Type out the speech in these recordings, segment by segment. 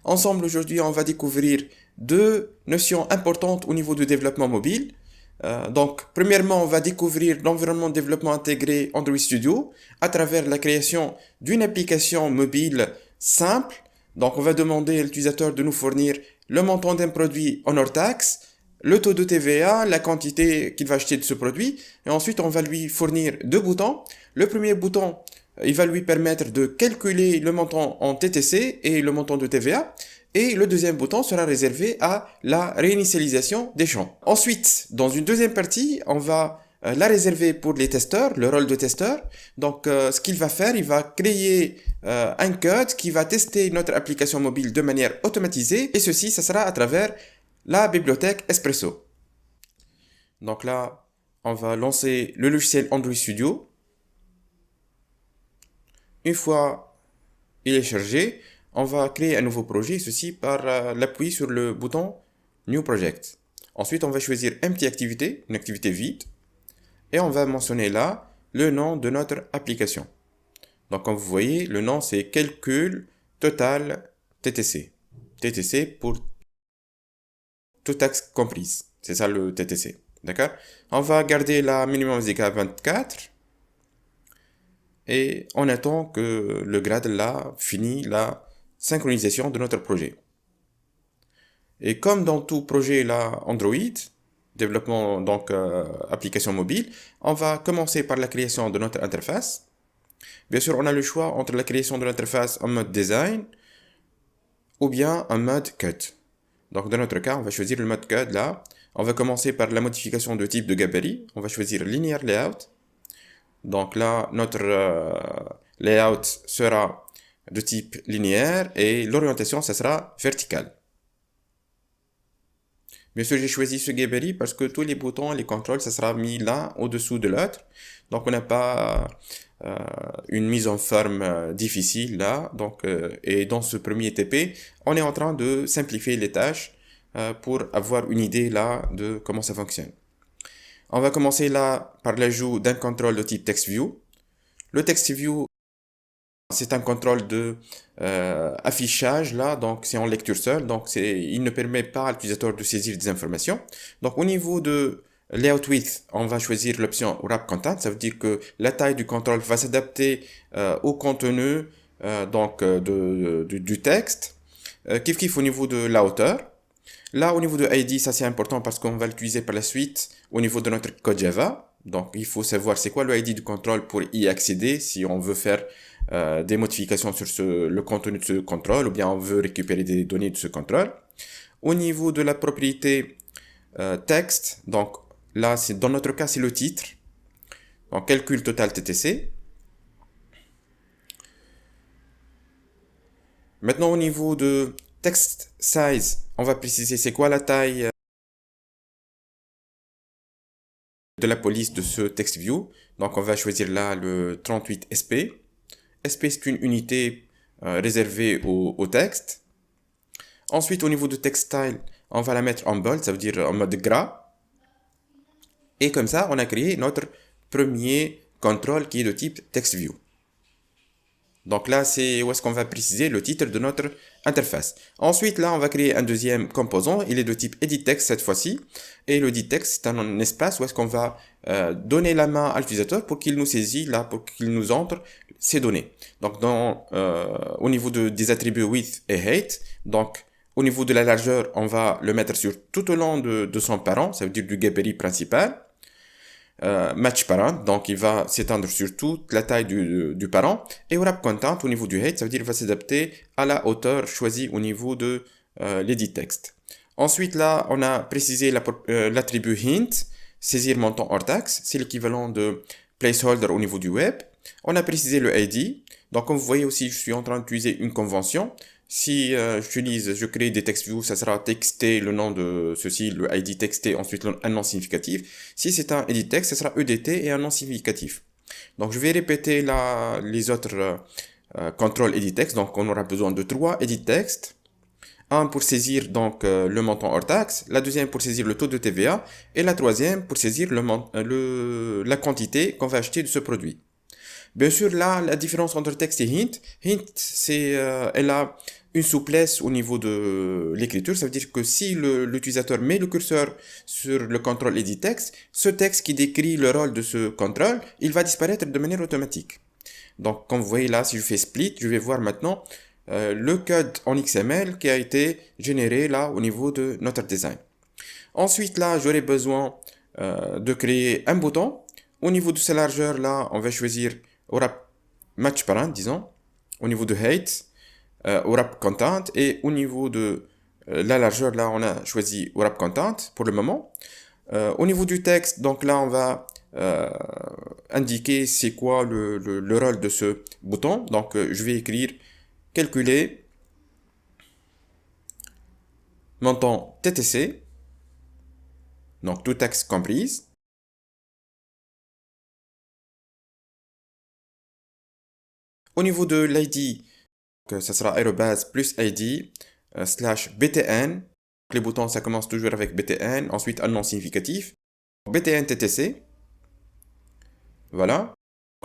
Ensemble, aujourd'hui, on va découvrir deux notions importantes au niveau du développement mobile. Premièrement, on va découvrir l'environnement de développement intégré Android Studio à travers la création d'une application mobile simple. Donc, on va demander à l'utilisateur de nous fournir le montant d'un produit en hors taxe, le taux de TVA, la quantité qu'il va acheter de ce produit, et ensuite on va lui fournir deux boutons. Le premier bouton, il va lui permettre de calculer le montant en TTC et le montant de TVA, et le deuxième bouton sera réservé à la réinitialisation des champs. Ensuite, dans une deuxième partie, on va la réserver pour les testeurs, le rôle de testeur. Ce qu'il va faire, il va créer un code qui va tester notre application mobile de manière automatisée, et ceci, ça sera à travers la bibliothèque Espresso. Donc là, on va lancer le logiciel Android Studio. Une fois il est chargé, on va créer un nouveau projet, ceci par l'appui sur le bouton New Project. Ensuite, on va choisir Empty Activité, une activité vide, et on va mentionner là le nom de notre application. Donc comme vous voyez, le nom c'est Calcul Total TTC. TTC pour toute taxe comprise. C'est ça le TTC. D'accord? On va garder la minimum SDK 24 et on attend que le grade là finit la synchronisation de notre projet. Et comme dans tout projet là Android, développement application mobile, on va commencer par la création de notre interface. Bien sûr, on a le choix entre la création de l'interface en mode design ou bien en mode cut. Donc dans notre cas, on va choisir le mode cut là. On va commencer par la modification de type de gabarit. On va choisir Linear Layout. Donc là, notre layout sera de type linéaire et l'orientation, ça sera verticale. Bien sûr, j'ai choisi ce gabarit parce que tous les boutons, les contrôles, ça sera mis l'un au-dessous de l'autre. Donc on n'a pas une mise en forme difficile là. Et dans ce premier TP, on est en train de simplifier les tâches pour avoir une idée là de comment ça fonctionne. On va commencer là par l'ajout d'un contrôle de type TextView. Le TextView, c'est un contrôle de affichage là, donc c'est en lecture seule, il ne permet pas à l'utilisateur de saisir des informations. Donc au niveau de Layout Width, on va choisir l'option Wrap Content, ça veut dire que la taille du contrôle va s'adapter au contenu du texte. Kiff au niveau de la hauteur. Là, au niveau de ID, ça c'est important parce qu'on va l'utiliser par la suite au niveau de notre code Java. Donc, il faut savoir c'est quoi le ID du contrôle pour y accéder si on veut faire des modifications sur le contenu de ce contrôle ou bien on veut récupérer des données de ce contrôle. Au niveau de la propriété texte, donc là, dans notre cas, c'est le titre. Donc, calcul total TTC. Maintenant, au niveau de text size, on va préciser c'est quoi la taille de la police de ce text view. Donc on va choisir là le 38 SP. SP c'est une unité réservée au texte. Ensuite au niveau de text style, on va la mettre en bold, ça veut dire en mode gras. Et comme ça, on a créé notre premier contrôle qui est de type text view. Donc là, c'est où est-ce qu'on va préciser le titre de notre interface. Ensuite, là, on va créer un deuxième composant. Il est de type edit text cette fois-ci. Et le edit text, c'est un espace où est-ce qu'on va donner la main à l'utilisateur pour qu'il nous saisisse, là, pour qu'il nous entre ces données. Donc, au niveau des attributs width et height, donc, au niveau de la largeur, on va le mettre sur tout au long de son parent, ça veut dire du gabarit principal. Match parent, donc il va s'étendre sur toute la taille du parent. Et wrap content au niveau du height, ça veut dire qu'il va s'adapter à la hauteur choisie au niveau de l'edit text. Ensuite là, on a précisé l'attribut hint, saisir montant hors taxe, c'est l'équivalent de placeholder au niveau du web. On a précisé le ID, donc comme vous voyez aussi, je suis en train d'utiliser une convention. Si je crée des text views, ça sera texté le nom de ceci, le ID texté, ensuite un nom significatif. Si c'est un edit text, ça sera EDT et un nom significatif. Donc je vais répéter les autres contrôles edit text. Donc on aura besoin de 3 edit text. Un pour saisir le montant hors taxe, la deuxième pour saisir le taux de TVA et la troisième pour saisir la quantité qu'on va acheter de ce produit. Bien sûr, là, la différence entre texte et hint, elle a une souplesse au niveau de l'écriture. Ça veut dire que si l'utilisateur met le curseur sur le contrôle edit texte, ce texte qui décrit le rôle de ce contrôle, il va disparaître de manière automatique. Donc, comme vous voyez là, si je fais split, je vais voir maintenant le code en XML qui a été généré là au niveau de notre design. Ensuite, là, j'aurai besoin de créer un bouton. Au niveau de sa largeur, là, on va choisir wrap match parent, disons. Au niveau de height, wrap content. Et au niveau de la largeur, là, on a choisi wrap content pour le moment. Au niveau du texte, donc là, on va indiquer c'est quoi le rôle de ce bouton. Donc, je vais écrire calculer montant TTC. Donc, tout texte compris. Au niveau de l'ID, ça sera arrobase plus ID slash BTN. Les boutons, ça commence toujours avec BTN. Ensuite, un nom significatif. BTN TTC. Voilà.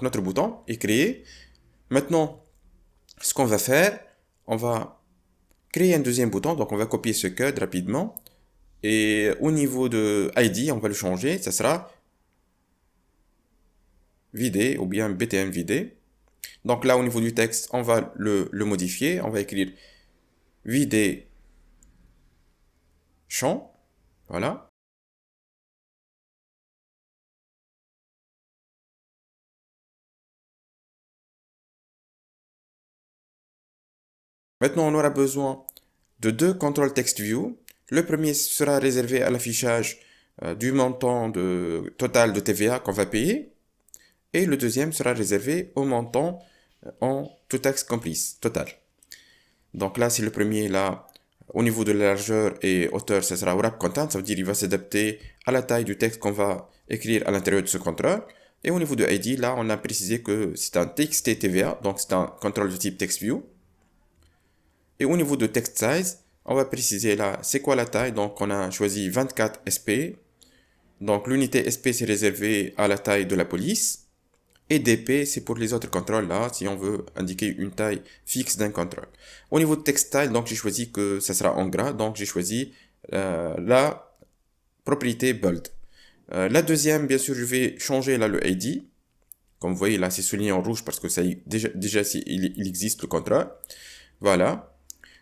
Notre bouton est créé. Maintenant, ce qu'on va faire, on va créer un deuxième bouton. Donc, on va copier ce code rapidement. Et au niveau de ID, on va le changer. Ça sera vidé ou bien BTN vidé. Donc là, au niveau du texte, on va le modifier. On va écrire vider champ. Voilà. Maintenant, on aura besoin de deux contrôles text view. Le premier sera réservé à l'affichage du montant total de TVA qu'on va payer. Et le deuxième sera réservé au montant en tout tax compris, total. Donc là, c'est le premier, là, au niveau de la largeur et hauteur, ça sera wrap content, ça veut dire qu'il va s'adapter à la taille du texte qu'on va écrire à l'intérieur de ce contrôle. Et au niveau de ID, là, on a précisé que c'est un TXT TVA, donc c'est un contrôle de type TextView. Et au niveau de text size, on va préciser là, c'est quoi la taille, donc on a choisi 24 SP. Donc l'unité SP, c'est réservé à la taille de la police. Et DP, c'est pour les autres contrôles là, si on veut indiquer une taille fixe d'un contrôle. Au niveau de text style, donc j'ai choisi que ça sera en gras, donc j'ai choisi la propriété bold. La deuxième, bien sûr, je vais changer là le ID. Comme vous voyez là, c'est souligné en rouge parce que ça déjà il existe le contrôle. Voilà.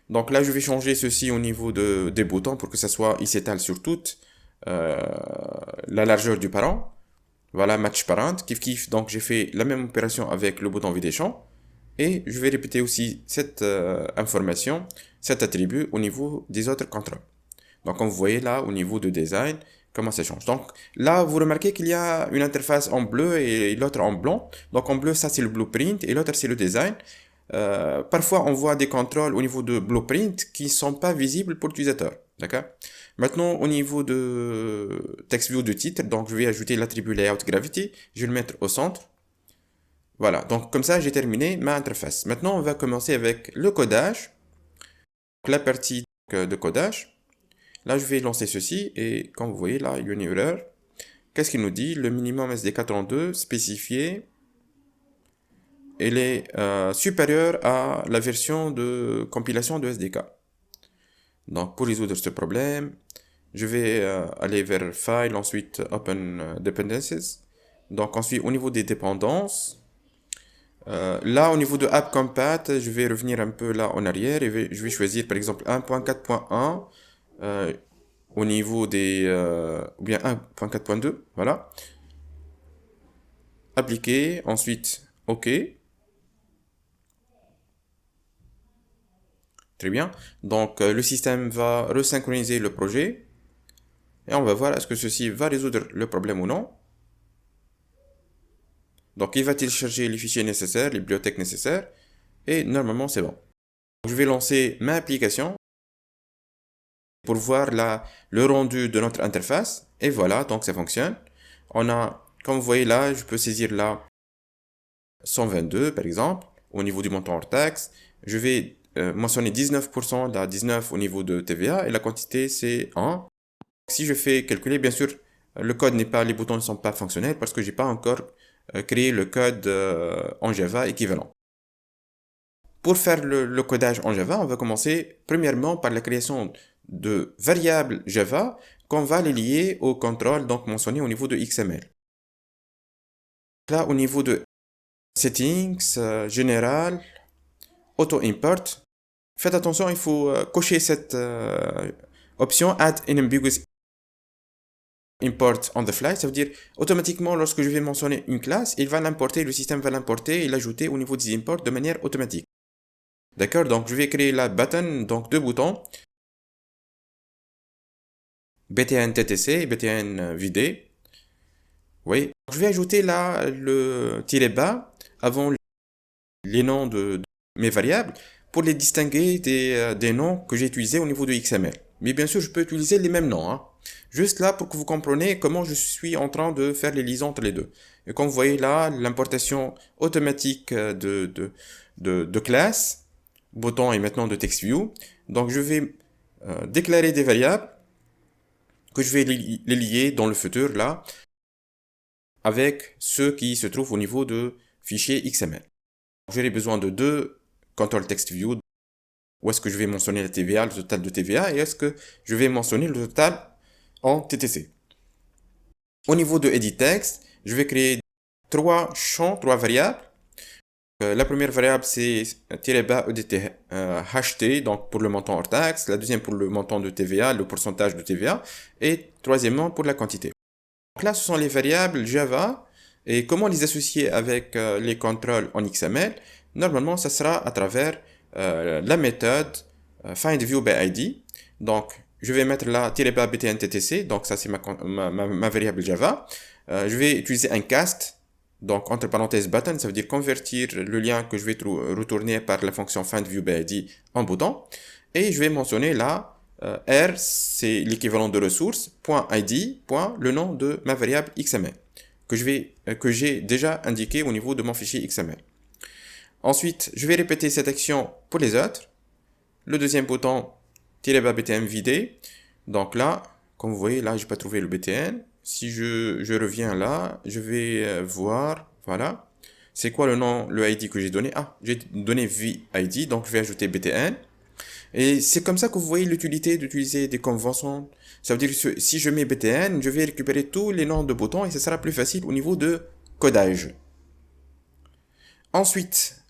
Donc là, je vais changer ceci au niveau des boutons pour que ça soit, il s'étale sur toute la largeur du parent. Voilà, match parent, kiff kiff. Donc j'ai fait la même opération avec le bouton vider champ. Et je vais répéter aussi cette information, cet attribut au niveau des autres contrôles. Donc comme vous voyez là, au niveau de design, comment ça change. Donc là, vous remarquez qu'il y a une interface en bleu et l'autre en blanc. Donc en bleu, ça c'est le blueprint et l'autre c'est le design. Parfois, on voit des contrôles au niveau de blueprint qui ne sont pas visibles pour l'utilisateur. D'accord? Maintenant, au niveau de TextView de titre, donc je vais ajouter l'attribut Layout Gravity. Je vais le mettre au centre. Voilà, donc comme ça, j'ai terminé ma interface. Maintenant, on va commencer avec le codage. Donc, la partie de codage. Là, je vais lancer ceci et comme vous voyez, là, il y a une erreur. Qu'est-ce qu'il nous dit? Le minimum SD432 spécifié, elle est supérieure à la version de compilation de SDK. Donc, pour résoudre ce problème, je vais aller vers File, ensuite Open Dependencies. Donc, ensuite, au niveau des dépendances, là, au niveau de App Compat, je vais revenir un peu là en arrière et je vais choisir par exemple 1.4.1 au niveau des... ou bien 1.4.2, voilà. Appliquer, ensuite OK. Très bien. Donc, le système va resynchroniser le projet et on va voir est-ce que ceci va résoudre le problème ou non. Donc, il va télécharger les fichiers nécessaires, les bibliothèques nécessaires et normalement, c'est bon. Je vais lancer ma application pour voir le rendu de notre interface et voilà, donc ça fonctionne. On a, comme vous voyez là, je peux saisir là 122 par exemple au niveau du montant hors taxe. Je vais mentionner 19%, là 19 au niveau de TVA et la quantité c'est 1. Si je fais calculer, bien sûr, le code n'est pas, les boutons ne sont pas fonctionnels parce que j'ai pas encore créer le code en Java équivalent. Pour faire le codage en Java, on va commencer premièrement par la création de variables Java qu'on va les lier au contrôle donc mentionné au niveau de XML. Là, au niveau de Settings, Général, Auto-Import, faites attention, il faut cocher cette option Add an ambiguous import on the fly. Ça veut dire automatiquement lorsque je vais mentionner une classe, il va l'importer, le système va l'importer et l'ajouter au niveau des imports de manière automatique. D'accord, donc je vais créer la button, donc deux boutons, btn ttc et btn vidé. Oui, je vais ajouter là le tiret bas avant les noms de mes variables pour les distinguer des noms que j'ai utilisés au niveau de XML. Mais bien sûr, je peux utiliser les mêmes noms, hein. Juste là pour que vous compreniez comment je suis en train de faire les liaisons entre les deux. Et comme vous voyez là, l'importation automatique de classe, bouton et maintenant de TextView. Donc je vais déclarer des variables que je vais les lier dans le futur là avec ceux qui se trouvent au niveau de fichier XML. J'aurai besoin de deux control TextView où est-ce que je vais mentionner la TVA, le total de TVA et est-ce que je vais mentionner le total en TTC. Au niveau de Edit Text, je vais créer trois champs, trois variables. La première variable c'est -EDT HT, donc pour le montant hors taxe, la deuxième pour le montant de TVA, le pourcentage de TVA, et troisièmement pour la quantité. Donc là, ce sont les variables Java, et comment les associer avec les contrôles en XML? Normalement, ça sera à travers la méthode findViewById. Donc, je vais mettre là -btnttc, donc ça c'est ma variable Java. Je vais utiliser un cast, donc entre parenthèses button, ça veut dire convertir le lien que je vais retourner par la fonction findViewById en bouton. Et je vais mentionner là R, c'est l'équivalent de ressources, .id, le nom de ma variable XML, que j'ai déjà indiqué au niveau de mon fichier XML. Ensuite, je vais répéter cette action pour les autres. Le deuxième bouton, -btn vidé. Donc là, comme vous voyez, là, j'ai pas trouvé le btn. Si je reviens là, je vais voir, voilà. C'est quoi le nom, le ID que j'ai donné? Ah, j'ai donné VID, donc je vais ajouter btn. Et c'est comme ça que vous voyez l'utilité d'utiliser des conventions. Ça veut dire que si je mets btn, je vais récupérer tous les noms de boutons et ce sera plus facile au niveau de codage. Ensuite,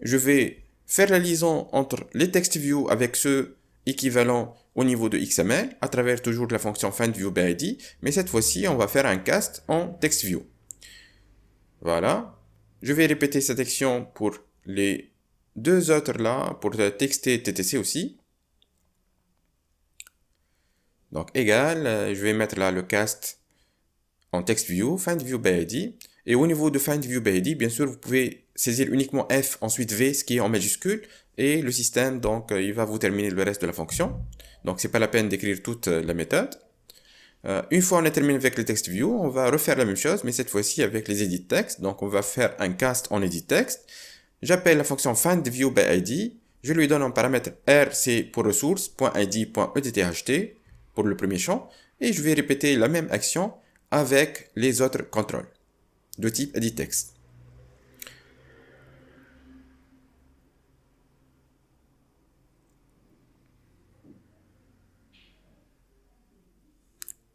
je vais faire la liaison entre les TextView avec ceux équivalents au niveau de XML à travers toujours la fonction findViewById, mais cette fois-ci, on va faire un cast en TextView. Voilà. Je vais répéter cette action pour les deux autres là, pour TXT et TTC aussi. Donc, égal, je vais mettre là le cast en TextView, findViewById. Et au niveau de findViewById, bien sûr, vous pouvez saisir uniquement F, ensuite V, ce qui est en majuscule, et le système, donc, il va vous terminer le reste de la fonction. Donc, c'est pas la peine d'écrire toute la méthode. Une fois on a terminé avec le TextView, on va refaire la même chose, mais cette fois-ci avec les edit text. Donc, on va faire un cast en edit text. J'appelle la fonction findViewById. Je lui donne un paramètre R, c'est pour ressources, .id.edtht pour le premier champ. Et je vais répéter la même action avec les autres contrôles de type edit text.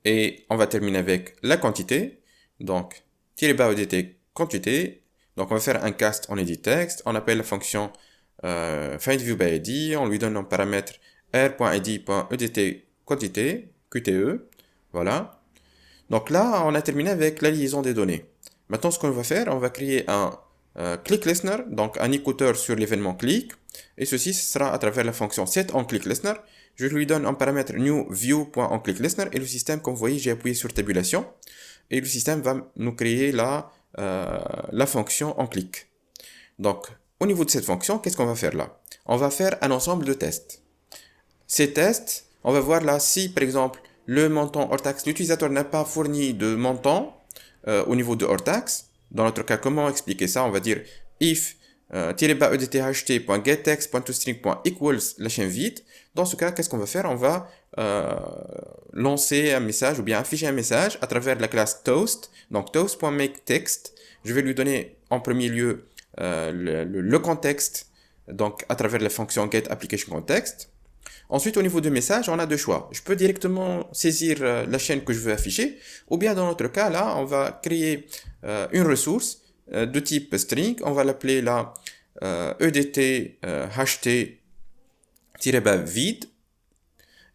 Et on va terminer avec la quantité. Donc, -edt quantité. Donc, on va faire un cast en edit text. On appelle la fonction findViewById. On lui donne un paramètre r.id.edt quantité, QTE. Voilà. Donc là, on a terminé avec la liaison des données. Maintenant, ce qu'on va faire, on va créer un click listener, donc un écouteur sur l'événement click. Et ceci sera à travers la fonction setOnClickListener. Je lui donne un paramètre newView.onClickListener et le système, comme vous voyez, j'ai appuyé sur tabulation. Et le système va nous créer la fonction onClick. Donc, au niveau de cette fonction, qu'est-ce qu'on va faire là? On va faire un ensemble de tests. Ces tests, on va voir là si, par exemple, le montant hors taxe, l'utilisateur n'a pas fourni de montant au niveau de hors taxe. Dans notre cas, comment expliquer ça? On va dire if -edtht.getText.toString.equals la chaîne vide. Dans ce cas, qu'est-ce qu'on va faire? On va lancer un message ou bien afficher un message à travers la classe toast. Donc toast.makeText. Je vais lui donner en premier lieu le contexte, donc à travers la fonction getApplicationContext. Ensuite, au niveau du message, on a deux choix. Je peux directement saisir la chaîne que je veux afficher, ou bien dans notre cas, là, on va créer une ressource de type string. On va l'appeler là edt ht-vide.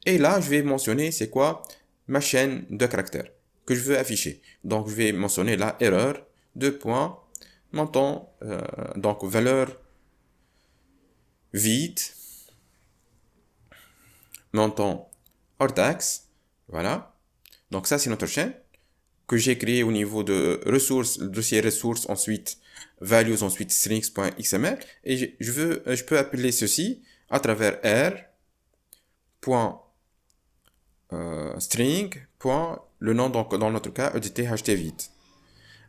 Et là, je vais mentionner c'est quoi ma chaîne de caractères que je veux afficher. Donc, je vais mentionner là erreur, deux points, montant, donc valeur vide, montant hors taxe, voilà. Donc ça, c'est notre chaîne que j'ai créée au niveau de ressources, le dossier ressources, ensuite values, ensuite strings.xml. Et je peux appeler ceci à travers r.string. Le nom, donc dans notre cas, edt-ht-vide.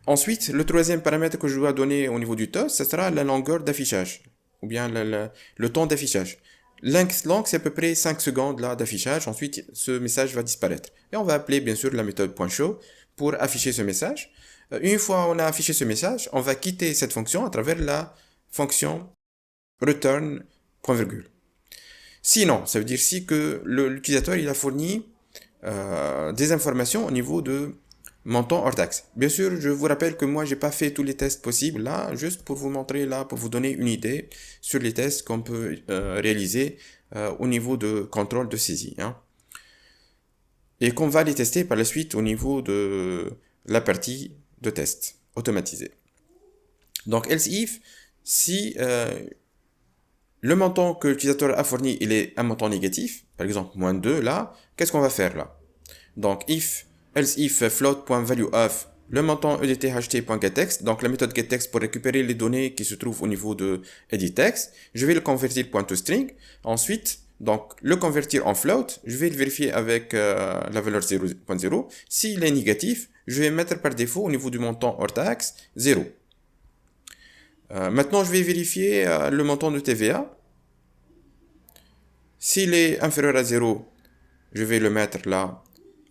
Ensuite, le troisième paramètre que je dois donner au niveau du toast, ce sera la longueur d'affichage, ou bien le temps d'affichage. Length long, c'est à peu près 5 secondes là d'affichage. Ensuite, ce message va disparaître. Et on va appeler bien sûr la méthode .show pour afficher ce message. Une fois on a affiché ce message, on va quitter cette fonction à travers la fonction return point virgule. Sinon, ça veut dire si que l'utilisateur il a fourni des informations au niveau de montant hors taxe. Bien sûr, je vous rappelle que moi, j'ai pas fait tous les tests possibles là, juste pour vous montrer là, pour vous donner une idée sur les tests qu'on peut réaliser au niveau de contrôle de saisie. Hein. Et qu'on va les tester par la suite au niveau de la partie de test automatisé. Donc, else if, si le montant que l'utilisateur a fourni, il est un montant négatif, par exemple moins 2 là, qu'est-ce qu'on va faire là? Donc, else if float.valueOf, le montant edt-ht.getText, donc la méthode getText pour récupérer les données qui se trouvent au niveau de editText, je vais le convertir .toString, ensuite, donc le convertir en float, je vais le vérifier avec la valeur 0.0, s'il est négatif, je vais mettre par défaut au niveau du montant hors taxe 0. Maintenant, je vais vérifier le montant de TVA. S'il est inférieur à 0, je vais le mettre là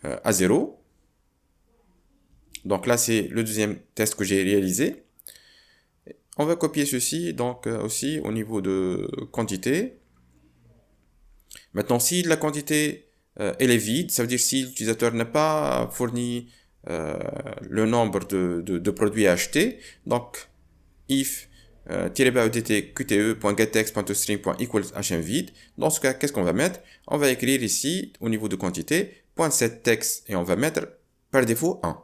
à 0. Donc là, c'est le deuxième test que j'ai réalisé. On va copier ceci donc aussi au niveau de quantité. Maintenant, si la quantité elle est vide, ça veut dire si l'utilisateur n'a pas fourni le nombre de produits à acheter, donc if -edt-qte.getText.toString.equals vide. Dans ce cas, qu'est-ce qu'on va mettre? On va écrire ici, au niveau de quantité, .setText et on va mettre par défaut 1.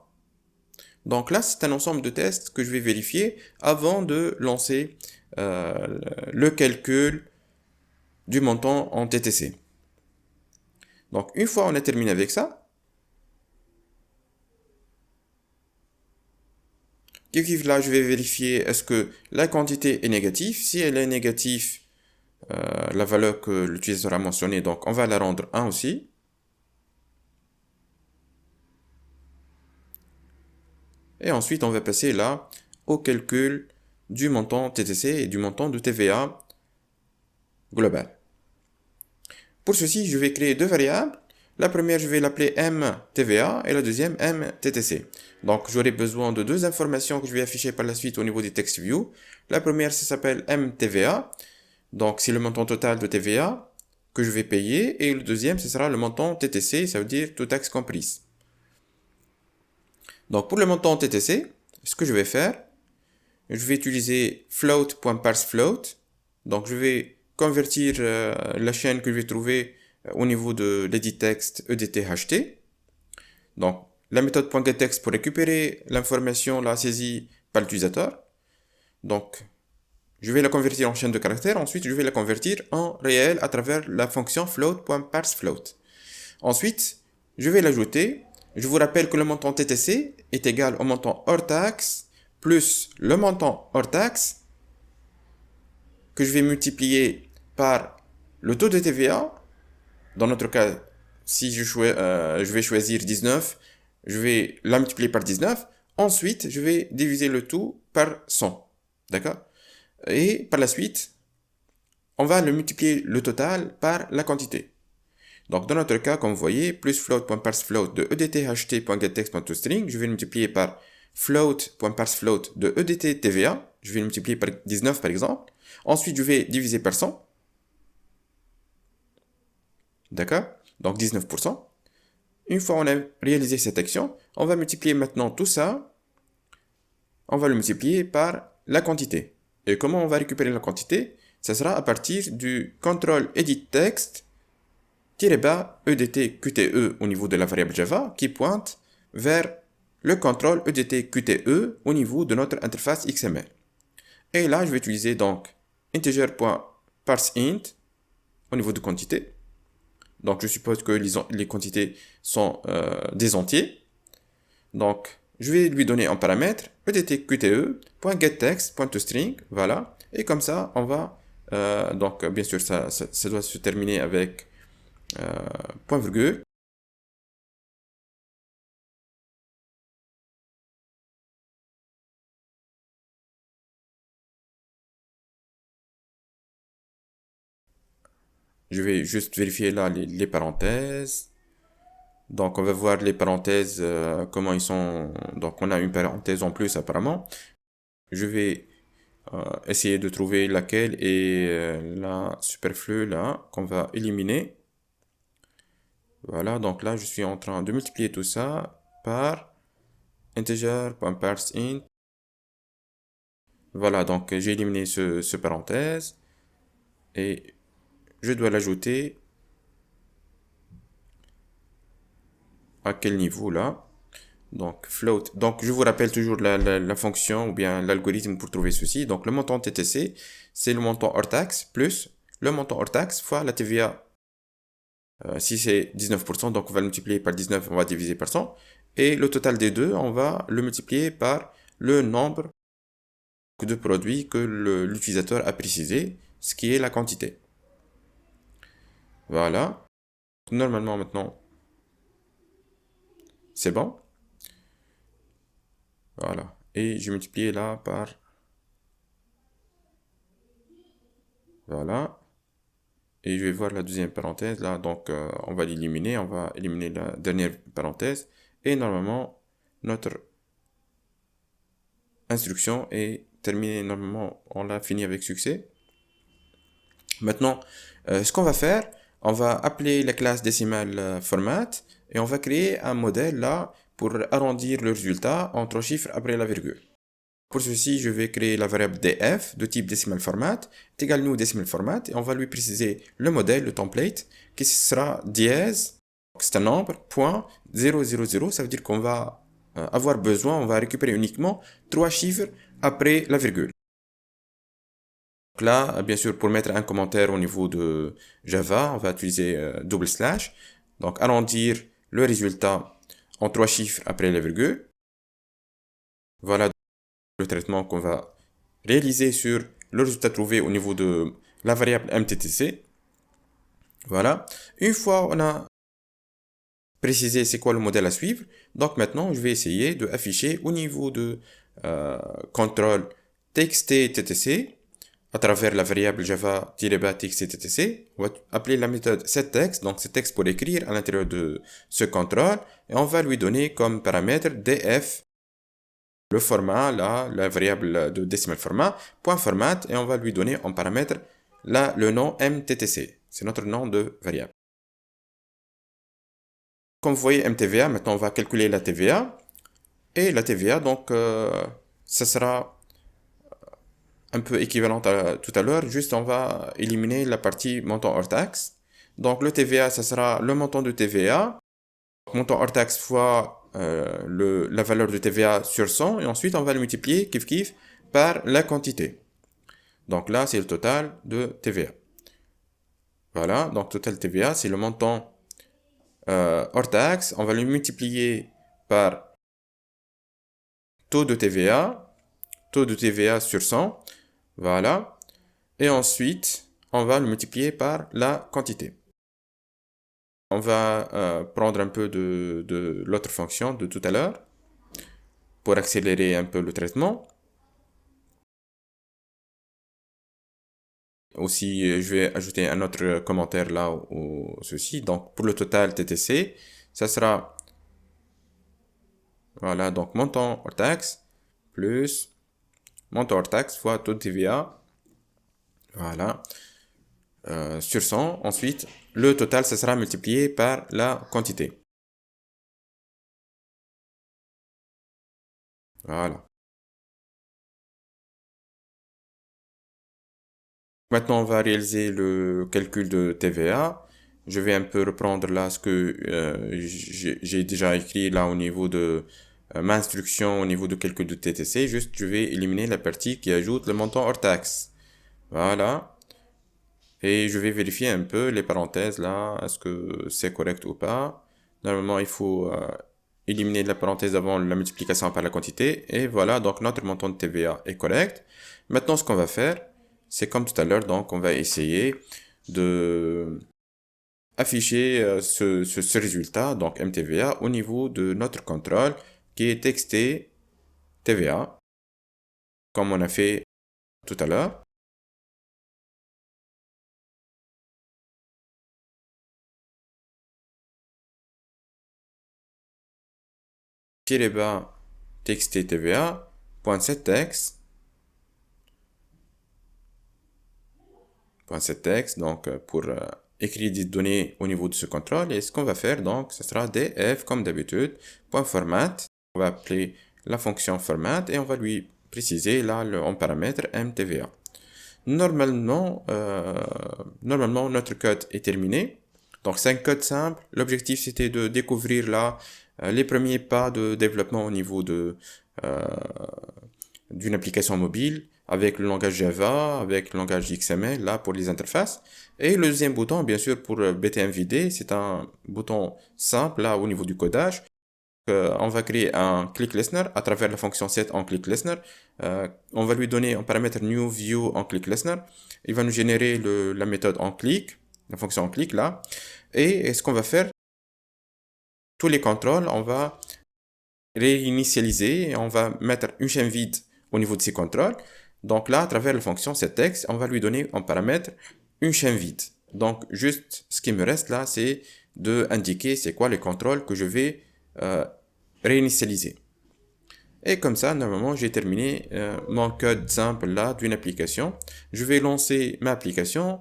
Donc là, c'est un ensemble de tests que je vais vérifier avant de lancer le calcul du montant en TTC. Donc une fois on a terminé avec ça, là, je vais vérifier est-ce que la quantité est négative. Si elle est négative, la valeur que l'utilisateur a mentionnée, donc on va la rendre 1 aussi. Et ensuite, on va passer là au calcul du montant TTC et du montant de TVA global. Pour ceci, je vais créer deux variables. La première, je vais l'appeler mTVA et la deuxième mTTC. Donc, j'aurai besoin de deux informations que je vais afficher par la suite au niveau du text view. La première, ça s'appelle mTVA. Donc, c'est le montant total de TVA que je vais payer. Et le deuxième, ce sera le montant TTC, ça veut dire toute taxe comprise. Donc, pour le montant TTC, ce que je vais faire, je vais utiliser float.parsefloat. Donc, je vais convertir la chaîne que je vais trouver au niveau de l'editText edt-ht. Donc, la méthode .getText pour récupérer l'information la saisie par l'utilisateur. Donc, je vais la convertir en chaîne de caractères. Ensuite, je vais la convertir en réel à travers la fonction float.parsefloat. Ensuite, je vais l'ajouter. Je vous rappelle que le montant TTC est égal au montant hors taxe plus le montant hors taxe que je vais multiplier par le taux de TVA. Dans notre cas, si je vais choisir 19, je vais la multiplier par 19. Ensuite, je vais diviser le tout par 100. D'accord? Et par la suite, on va le multiplier le total par la quantité. Donc, dans notre cas, comme vous voyez, plus float.parsefloat de edt.ht.getText.toString, je vais le multiplier par float.parsefloat de edt.tva, je vais le multiplier par 19 par exemple. Ensuite, je vais diviser par 100. D'accord? Donc, 19%. Une fois on a réalisé cette action, on va multiplier maintenant tout ça, on va le multiplier par la quantité. Et comment on va récupérer la quantité? Ça sera à partir du contrôle edit text -bas edt qte au niveau de la variable Java qui pointe vers le contrôle edt qte au niveau de notre interface XML. Et là, je vais utiliser donc integer.parseInt au niveau de quantité. Donc, je suppose que les quantités sont des entiers. Donc, je vais lui donner un paramètre edt_qte.getText.toString, voilà. Et comme ça, on va, donc bien sûr, ça doit se terminer avec point virgule. Je vais juste vérifier là les parenthèses. Donc, on va voir les parenthèses, comment ils sont. Donc, on a une parenthèse en plus apparemment. Je vais essayer de trouver laquelle est la superflue là qu'on va éliminer. Voilà, donc là je suis en train de multiplier tout ça par integer.parseInt. Voilà, donc j'ai éliminé ce parenthèse et je dois l'ajouter à quel niveau là? Donc float. Donc je vous rappelle toujours la fonction ou bien l'algorithme pour trouver ceci. Donc le montant TTC, c'est le montant hors taxe plus le montant hors taxe fois la TVA. Si c'est 19%, donc on va le multiplier par 19, on va diviser par 100. Et le total des deux, on va le multiplier par le nombre de produits que l'utilisateur a précisé, ce qui est la quantité. Voilà. Normalement maintenant, c'est bon. Voilà. Et je multiplie là par... Voilà. Et je vais voir la deuxième parenthèse là. Donc on va l'éliminer. On va éliminer la dernière parenthèse. Et normalement, notre instruction est terminée. Normalement, on l'a fini avec succès. Maintenant, ce qu'on va faire, on va appeler la classe décimale format et on va créer un modèle là pour arrondir le résultat en 3 chiffres après la virgule. Pour ceci, je vais créer la variable df de type decimal format est égal new decimal format et on va lui préciser le modèle, le template, qui sera dièse, c'est un nombre, point 000, ça veut dire qu'on va avoir besoin, on va récupérer uniquement 3 chiffres après la virgule. Donc là, bien sûr, pour mettre un commentaire au niveau de Java, on va utiliser double slash. Donc arrondir le résultat en 3 chiffres après la virgule. Voilà le traitement qu'on va réaliser sur le résultat trouvé au niveau de la variable MTTC. Voilà. Une fois on a précisé c'est quoi le modèle à suivre, donc maintenant je vais essayer de afficher au niveau de contrôle txt_ttc à travers la variable java-txt_ttc, on va appeler la méthode setText, donc setText pour écrire à l'intérieur de ce contrôle, et on va lui donner comme paramètre df, le format, là, la variable de decimal format, point format, et on va lui donner en paramètre là le nom mttc, c'est notre nom de variable. Comme vous voyez mtva, maintenant on va calculer la TVA, et la TVA, donc ça sera un peu équivalente à tout à l'heure, juste on va éliminer la partie montant hors taxe. Donc le TVA, ça sera le montant de TVA, montant hors taxe fois la valeur de TVA sur 100, et ensuite on va le multiplier, kiff kiff, par la quantité. Donc là, c'est le total de TVA. Voilà, donc total TVA, c'est le montant hors taxe, on va le multiplier par taux de TVA sur 100, voilà. Et ensuite, on va le multiplier par la quantité. On va prendre un peu de l'autre fonction de tout à l'heure pour accélérer un peu le traitement. aussi, je vais ajouter un autre commentaire là ou ceci. Donc, pour le total TTC, ça sera, voilà, donc montant hors taxe plus montant hors taxe fois taux de TVA, voilà, sur 100. Ensuite, le total, ça sera multiplié par la quantité. Voilà. Maintenant, on va réaliser le calcul de TVA. Je vais un peu reprendre là ce que j'ai déjà écrit là au niveau de ma instruction, au niveau de calcul de TTC. Juste, je vais éliminer la partie qui ajoute le montant hors taxe. Voilà. Et je vais vérifier un peu les parenthèses là, est-ce que c'est correct ou pas. Normalement, il faut éliminer la parenthèse avant la multiplication par la quantité. Et voilà, donc notre montant de TVA est correct. Maintenant, ce qu'on va faire, c'est comme tout à l'heure, donc on va essayer de afficher ce résultat, donc MTVA, au niveau de notre contrôle qui est texté TVA, comme on a fait tout à l'heure. Tiré bas texté TVA, point .setText, point .setText, donc pour écrire des données au niveau de ce contrôle. Et ce qu'on va faire, donc, ce sera df comme d'habitude, point .format. On va appeler la fonction format et on va lui préciser là en paramètre mtva. Normalement, notre code est terminé. Donc, c'est un code simple. L'objectif, c'était de découvrir là les premiers pas de développement au niveau d'une application mobile avec le langage Java, avec le langage XML là pour les interfaces. Et le deuxième bouton, bien sûr, pour BTMVD, c'est un bouton simple là au niveau du codage. On va créer un click listener à travers la fonction set en click listener. On va lui donner un paramètre new view en click listener. Il va nous générer la méthode en click, la fonction en click là. Et ce qu'on va faire, tous les contrôles, on va réinitialiser et on va mettre une chaîne vide au niveau de ces contrôles. Donc là, à travers la fonction setText, on va lui donner en paramètre une chaîne vide. Donc juste ce qui me reste là, c'est de indiquer c'est quoi les contrôles que je vais réinitialiser. Et comme ça, normalement, j'ai terminé mon code simple là d'une application. Je vais lancer ma application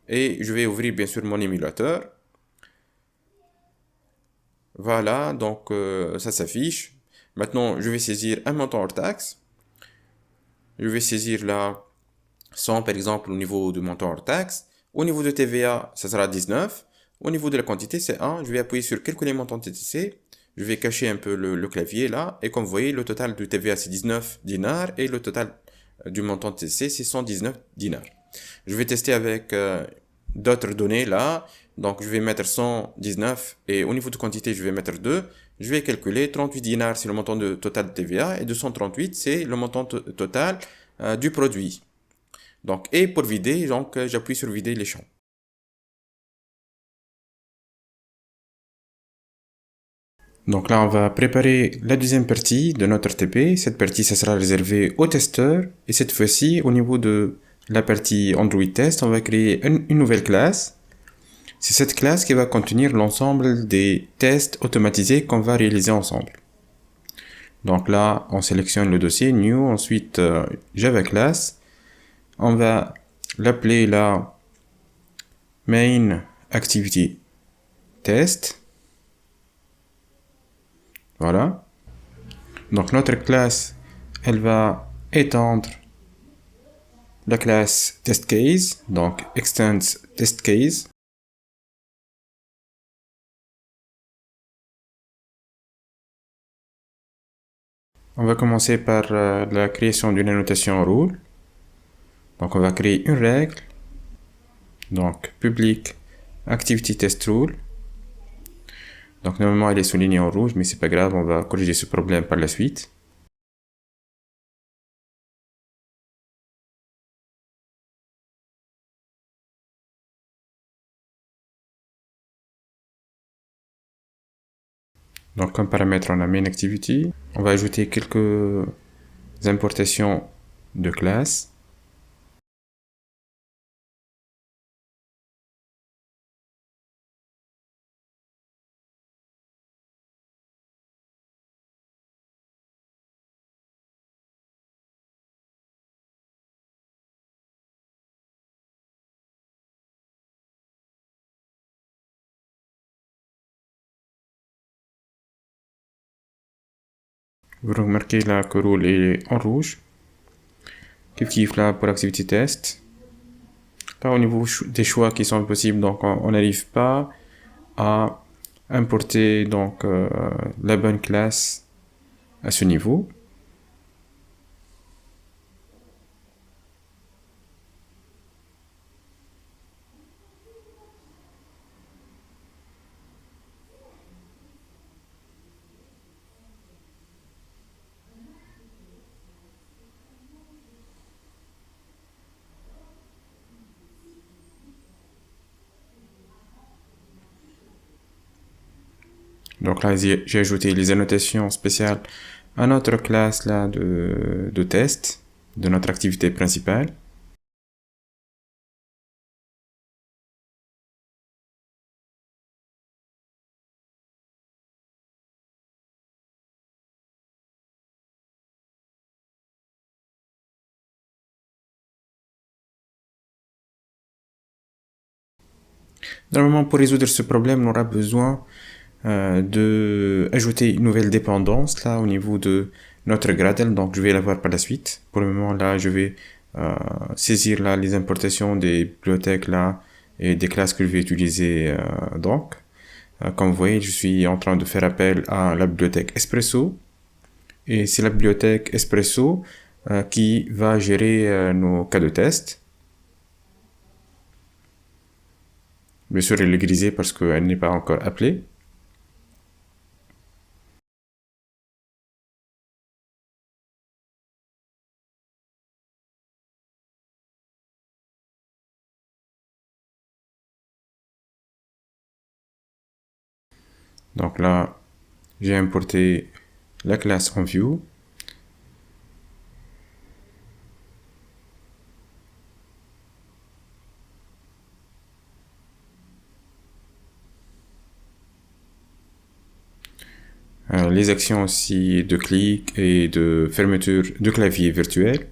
et je vais ouvrir bien sûr mon émulateur. Voilà, donc ça s'affiche. Maintenant, je vais saisir un montant hors taxe. Je vais saisir là 100 par exemple au niveau du montant hors taxe. Au niveau de TVA, ça sera 19. Au niveau de la quantité, c'est 1. Je vais appuyer sur calculer montant TTC. Je vais cacher un peu le clavier là. Et comme vous voyez, le total du TVA, c'est 19 dinars. Et le total du montant TTC, c'est 119 dinars. Je vais tester avec d'autres données là. Donc, je vais mettre 119. Et au niveau de quantité, je vais mettre 2. Je vais calculer 38 dinars, c'est le montant total de TVA. Et 238, c'est le montant total du produit. Donc, et pour vider, donc, j'appuie sur vider les champs. Donc là, on va préparer la deuxième partie de notre TP. Cette partie, ça sera réservé aux testeurs. Et cette fois-ci, au niveau de la partie Android Test, on va créer une nouvelle classe. C'est cette classe qui va contenir l'ensemble des tests automatisés qu'on va réaliser ensemble. Donc là, on sélectionne le dossier New, ensuite Java Class. On va l'appeler là Main Activity Test. Voilà. Donc notre classe, elle va étendre la classe TestCase, donc extends TestCase. On va commencer par la création d'une annotation rule. Donc on va créer une règle. Donc public activity test rule. Donc normalement elle est soulignée en rouge, mais c'est pas grave, on va corriger ce problème par la suite. Donc comme paramètre on a main activity. On va ajouter quelques importations de classes. Vous remarquez là que rôle est en rouge. Kiff là pour activité test. Là, au niveau des choix qui sont possibles, donc on n'arrive pas à importer donc la bonne classe à ce niveau. Donc là, j'ai ajouté les annotations spéciales à notre classe là de test de notre activité principale. Normalement, pour résoudre ce problème, on aura besoin de ajouter une nouvelle dépendance là au niveau de notre Gradle. Donc, je vais la voir par la suite. Pour le moment, là, je vais saisir là les importations des bibliothèques là et des classes que je vais utiliser donc. Comme vous voyez, je suis en train de faire appel à la bibliothèque Espresso. Et c'est la bibliothèque Espresso qui va gérer nos cas de test. Bien sûr, elle est grisée parce qu'elle n'est pas encore appelée. Donc là, j'ai importé la classe en view. Les actions aussi de clic et de fermeture de clavier virtuel.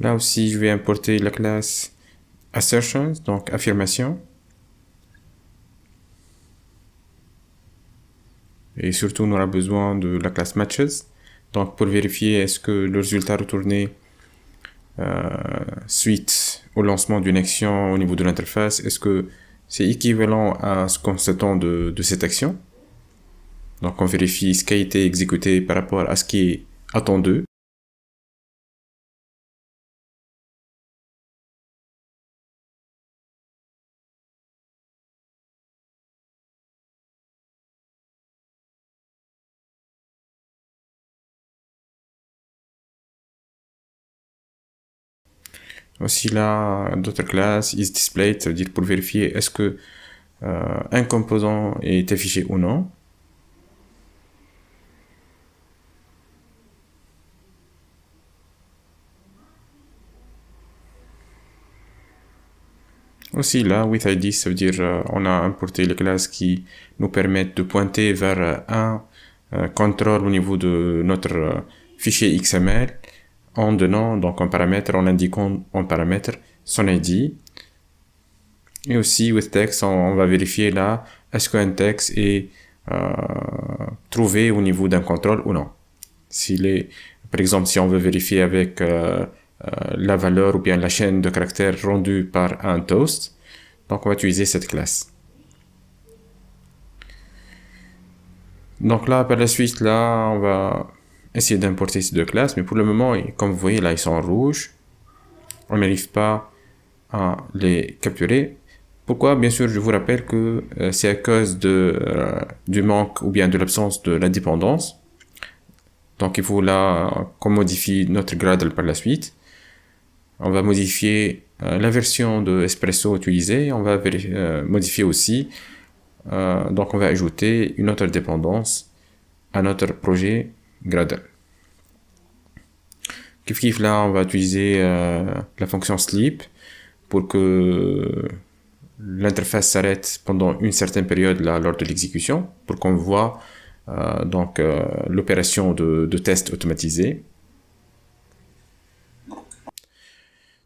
Là aussi, je vais importer la classe assertions, donc affirmation. Et surtout, on aura besoin de la classe matches. Donc, pour vérifier est-ce que le résultat retourné suite au lancement d'une action au niveau de l'interface, est-ce que c'est équivalent à ce qu'on s'attend de cette action. Donc, on vérifie ce qui a été exécuté par rapport à ce qui est attendu. Aussi là, d'autres classes, isDisplay, ça veut dire pour vérifier est-ce que un composant est affiché ou non. Aussi là, withID, ça veut dire on a importé les classes qui nous permettent de pointer vers un contrôle au niveau de notre fichier XML en donnant donc un paramètre, en indiquant en paramètre son ID. Et aussi with text, on va vérifier là est-ce qu'un texte est trouvé au niveau d'un contrôle ou non. S'il est, par exemple, si on veut vérifier avec la valeur ou bien la chaîne de caractères rendue par un toast, donc on va utiliser cette classe. Donc là, par la suite, là, on va essayer d'importer ces deux classes, mais pour le moment, comme vous voyez, là, ils sont en rouge. On n'arrive pas à les capturer. Pourquoi? Bien sûr, je vous rappelle que c'est à cause du manque ou bien de l'absence de la dépendance. Donc, il faut là qu'on modifie notre Gradle par la suite. On va modifier la version de Espresso utilisée. On va modifier aussi. Donc, on va ajouter une autre dépendance à notre projet Gradle. Kiff là, on va utiliser la fonction sleep pour que l'interface s'arrête pendant une certaine période là, lors de l'exécution, pour qu'on voit l'opération de test automatisé.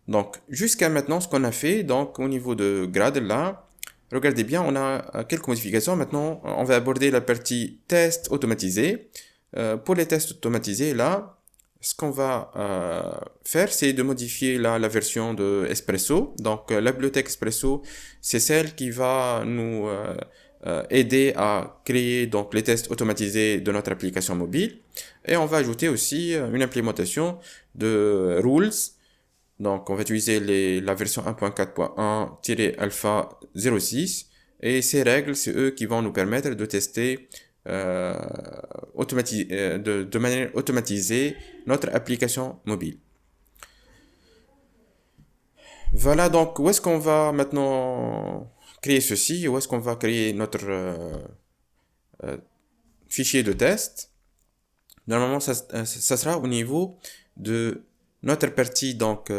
Donc, jusqu'à maintenant, ce qu'on a fait, donc au niveau de Gradle, là, regardez bien, on a quelques modifications. Maintenant, on va aborder la partie test automatisé. Pour les tests automatisés, là, ce qu'on va faire, c'est de modifier la version de Espresso. Donc, la bibliothèque Espresso, c'est celle qui va nous aider à créer donc les tests automatisés de notre application mobile. Et on va ajouter aussi une implémentation de rules. Donc, on va utiliser la version 1.4.1-alpha 06. Et ces règles, c'est eux qui vont nous permettre de tester de manière automatisée notre application mobile. Voilà, donc où est-ce qu'on va maintenant créer ceci? Où est-ce qu'on va créer notre fichier de test? Normalement, ça sera au niveau de notre partie donc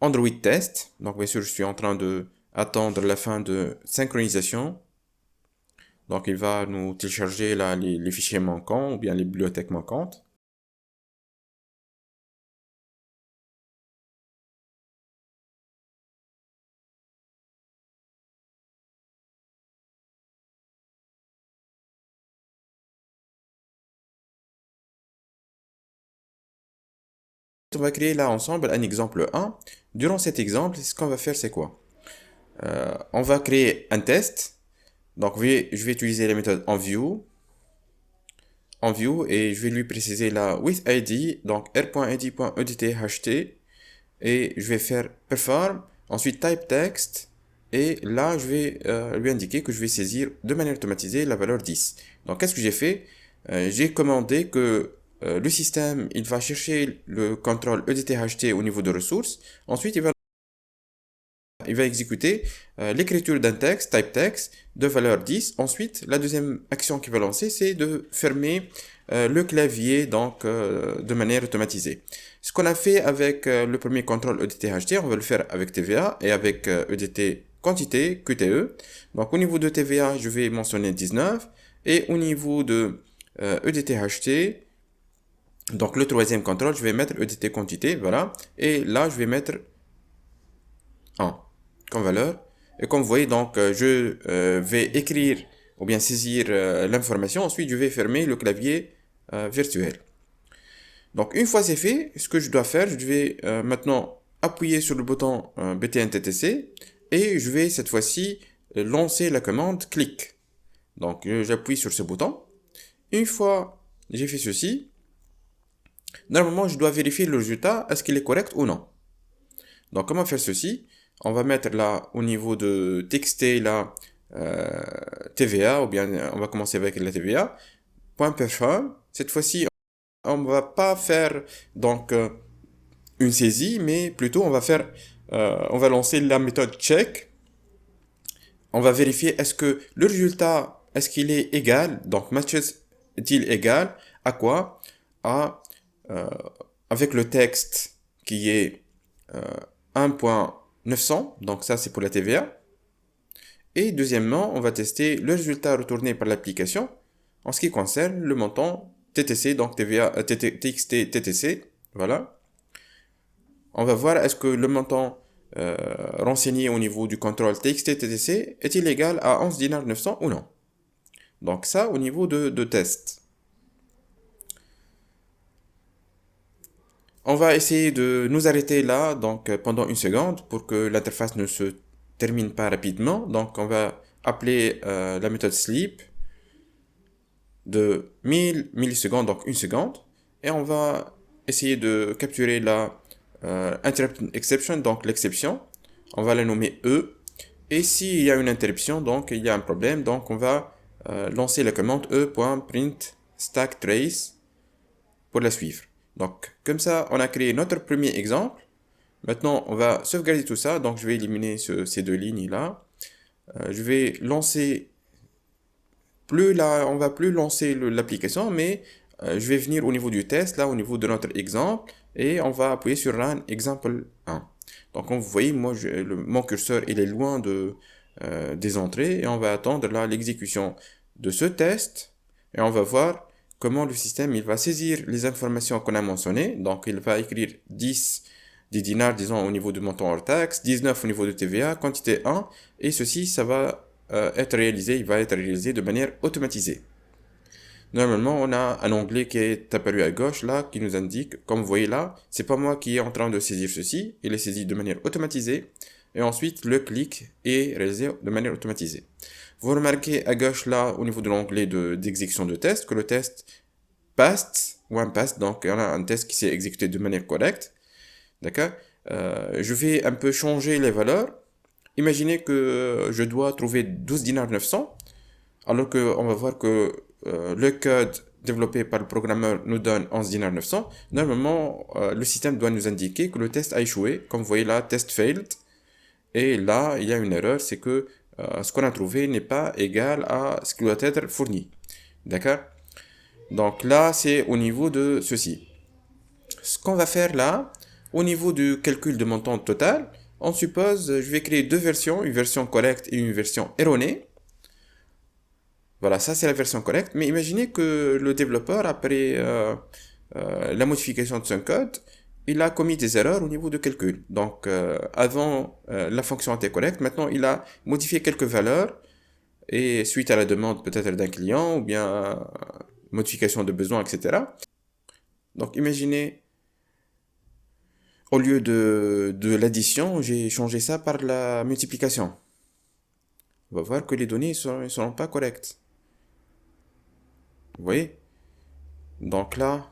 Android test. Donc bien sûr, je suis en train de attendre la fin de synchronisation. Donc il va nous télécharger là, les fichiers manquants ou bien les bibliothèques manquantes. On va créer là ensemble un exemple 1. Durant cet exemple, ce qu'on va faire, c'est quoi? On va créer un test. Donc je vais utiliser la méthode enView et je vais lui préciser la withID, donc r.id.edtHT, et je vais faire perform, ensuite type text, et là je vais lui indiquer que je vais saisir de manière automatisée la valeur 10. Donc qu'est-ce que j'ai fait? J'ai commandé que le système il va chercher le contrôle edtHT au niveau de ressources, ensuite il va exécuter l'écriture d'un texte, type text, de valeur 10. Ensuite, la deuxième action qu'il va lancer, c'est de fermer le clavier donc de manière automatisée. Ce qu'on a fait avec le premier contrôle EDT-HT, on va le faire avec TVA et avec EDT quantité, QTE. Donc au niveau de TVA, je vais mentionner 19. Et au niveau de EDT-HT, donc le troisième contrôle, je vais mettre EDT quantité, voilà. Et là, je vais mettre 1 comme valeur. Et comme vous voyez, donc, je vais écrire ou bien saisir l'information. Ensuite, je vais fermer le clavier virtuel. Donc, une fois c'est fait, ce que je dois faire, je vais maintenant appuyer sur le bouton BTN-TTC et je vais cette fois-ci lancer la commande click. Donc, j'appuie sur ce bouton. Une fois j'ai fait ceci, normalement, je dois vérifier le résultat, est-ce qu'il est correct ou non. Donc, comment faire ceci? On va mettre là, au niveau de TXT, là, TVA, ou bien on va commencer avec la TVA. Point .perform. Cette fois-ci, on va pas faire donc une saisie, mais plutôt on va lancer la méthode check. On va vérifier est-ce que le résultat, est-ce qu'il est égal, donc matches est-il égal à quoi? À, avec le texte qui est 1.900, donc ça c'est pour la TVA. Et deuxièmement, on va tester le résultat retourné par l'application en ce qui concerne le montant TTC, donc TVA, TXT, TTC, voilà. On va voir est-ce que le montant renseigné au niveau du contrôle TXT, TTC est-il égal à 11 dinars 900 ou non. Donc ça au niveau de test. On va essayer de nous arrêter là donc pendant une seconde pour que l'interface ne se termine pas rapidement. Donc on va appeler la méthode sleep de 1000 millisecondes, donc une seconde. Et on va essayer de capturer la interrupt exception, donc l'exception. On va la nommer E. Et s'il y a une interruption, donc il y a un problème, donc on va lancer la commande e.print stack trace pour la suivre. Donc, comme ça, on a créé notre premier exemple. Maintenant, on va sauvegarder tout ça. Donc, je vais éliminer ces deux lignes-là. Je vais lancer... on va plus lancer l'application, mais je vais venir au niveau du test, là, au niveau de notre exemple, et on va appuyer sur Run Example 1. Donc, comme vous voyez, moi, mon curseur, il est loin des entrées, et on va attendre là l'exécution de ce test et on va voir comment le système il va saisir les informations qu'on a mentionnées. Donc, il va écrire 10 des dinars, disons, au niveau du montant hors taxe, 19 au niveau de TVA, quantité 1, et ceci, ça va être réalisé, il va être réalisé de manière automatisée. Normalement, on a un onglet qui est apparu à gauche là, qui nous indique, comme vous voyez là, c'est pas moi qui est en train de saisir ceci, il est saisi de manière automatisée, et ensuite le clic est réalisé de manière automatisée. Vous remarquez à gauche là, au niveau de l'onglet d'exécution de test, que le test passed, one passed, donc on a un test qui s'est exécuté de manière correcte, d'accord. Je vais un peu changer les valeurs. Imaginez que je dois trouver 12 dinars 900, alors qu'on va voir que le code développé par le programmeur nous donne 11 dinars 900. Normalement, le système doit nous indiquer que le test a échoué. Comme vous voyez là, test failed. Et là, il y a une erreur, c'est que ce qu'on a trouvé n'est pas égal à ce qui doit être fourni. D'accord? Donc là, c'est au niveau de ceci. Ce qu'on va faire là, au niveau du calcul de montant total, on suppose, je vais créer deux versions, une version correcte et une version erronée. Voilà, ça c'est la version correcte. Mais imaginez que le développeur, après la modification de son code, il a commis des erreurs au niveau de calcul. Donc, avant, la fonction était correcte. Maintenant, il a modifié quelques valeurs. Et suite à la demande peut-être d'un client, ou bien modification de besoin, etc. Donc, imaginez, au lieu de l'addition, j'ai changé ça par la multiplication. On va voir que les données ne seront pas correctes. Vous voyez? Donc là,